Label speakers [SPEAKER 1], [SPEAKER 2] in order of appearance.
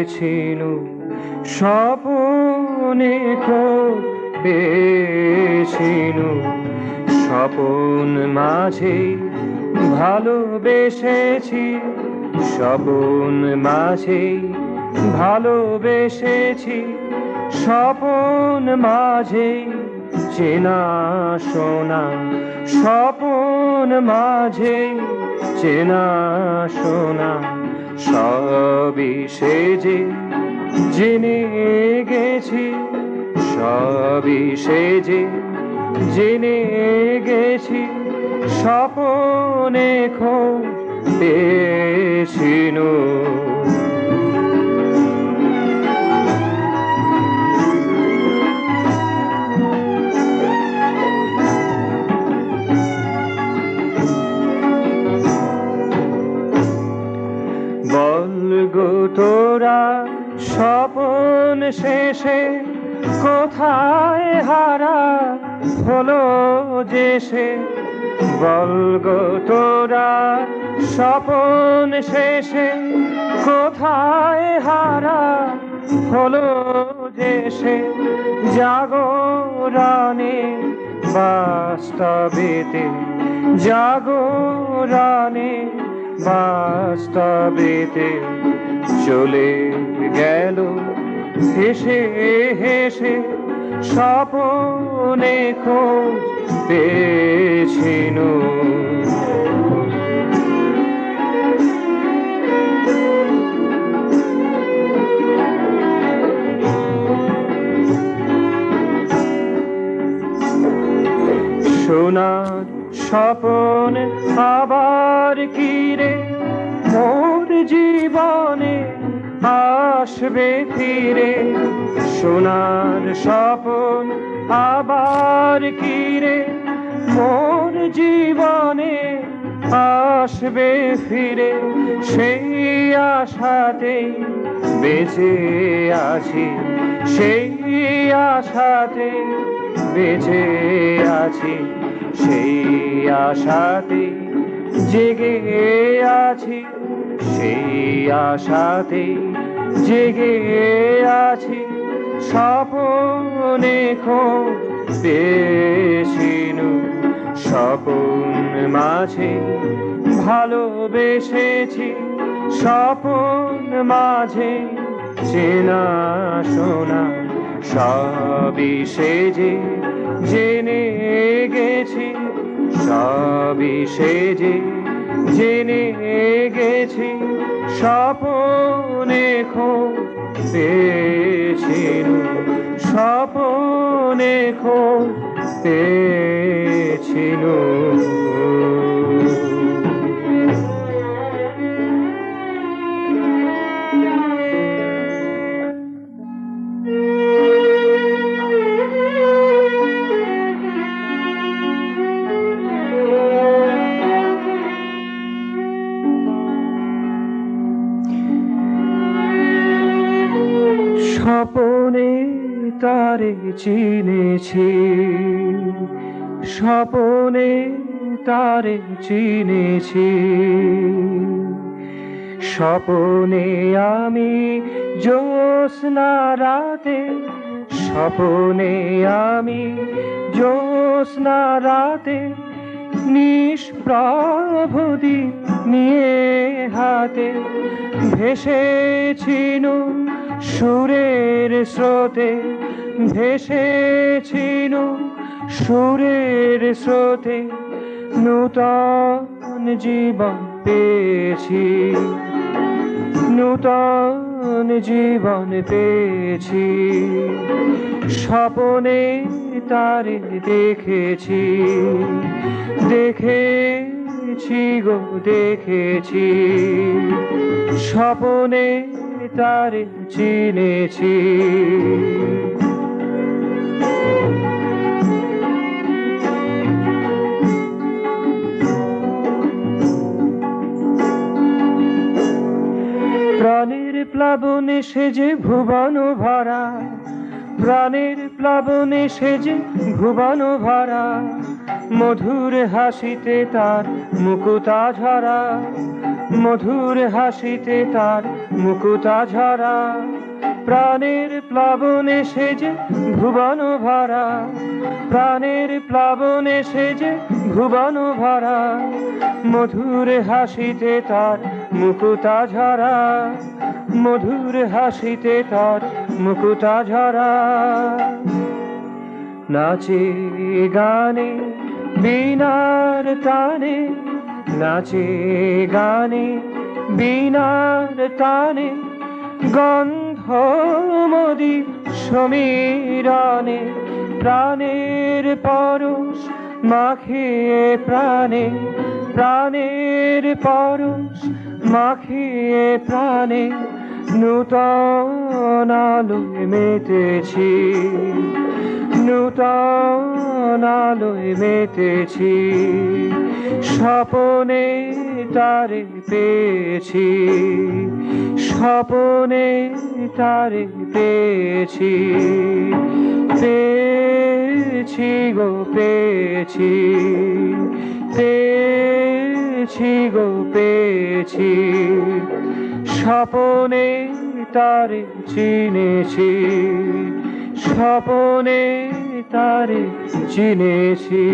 [SPEAKER 1] পেয়েছিনু স্বপনে খোঁজ পেয়েছিনু স্বপন মাঝে ভালোবেসেছি স্বপন মাঝে ভালোবেসেছি স্বপন মাঝে চেনা শোনা স্বপন মাঝে চেনা শোনা সবই সেজে জেনে গেছি সবই সেজে জেনে গেছি স্বপনে খোঁজ পেয়েছিনু বল গো তোরা স্বপন শেষে কোথায় হারা হলো যে সে বল গো তোরা স্বপন শেষে কোথায় হারা হলো যে সে জাগরণে বাস্তবেতে জাগরণে বাস্তবেতে চলে গেল হেসে হেসে স্বপনে খোঁজ পেয়েছিনু সোনার স্বপন আবার কিরে মোর জীবনে আসবে ফিরে সোনার স্বপন আবার কিরে মোর জীবনে আসবে ফিরে সেই আশাতে বেঁচে আছি সেই আশাতে বেঁচে আছি সেই আশাতে জেগে আছি সেই আশাতে জেগে আছি স্বপনে খোঁজ পেয়েছিনু স্বপন মাঝে ভালোবেসেছি স্বপন মাঝে চেনা শোনা সবই সেজে জেনে গেছি সবই সেজে জেনে গেছি স্বপনে খোঁজ পেয়েছিনু স্বপনে খোঁজ পেয়েছিনু স্বপনে তারে চিনেছি স্বপনে তারে চিনেছি স্বপনে আমি জ্যোৎস্না রাতে স্বপনে আমি জ্যোৎস্না রাতে নিষ্প্রভদীপ নিয়ে হাতে ভেসেছিনু সুরের স্রোতে ভেসেছিনু সুরের স্রোতে নূতন জীবন পেয়েছি নূতন জীবন পেয়েছি স্বপনে তারে দেখেছি দেখেছি গো দেখেছি স্বপনে তারে চিনেছি প্রাণের প্লাবনে সেজে ভুবন ভরা প্রাণের প্লাবনে সেজে ভুবন ভরা মধুর হাসিতে তার মুকুতা ঝরা মধুর হাসিতে তার মুকুতা ঝরা, প্রাণের প্লাবনে সেজে ভুবন ভরা, প্রাণের প্লাবনে সেজে ভুবন ভরা, মধুর হাসিতে তার মুকুতা ঝরা, মধুর হাসিতে তার মুকুতা ঝরা। নাচে গানে বীণার তানে, নাচে গানে বীণার তানে, গন্ধ মদির সমীরণে, প্রাণের পরশ মাখিয়ে প্রাণে, প্রাণের পরশ মাখিয়ে প্রাণে, নূতন আলোয় মেতেছি, নূতন আলোয় মেতেছি, স্বপনে তারে পেয়েছি, স্বপনে তারে পেয়েছি, পেয়েছি গো পেয়েছি, পেয়েছি গো পেয়েছি, স্বপনে তারে চিনেছি, স্বপনে তারে চিনেছি।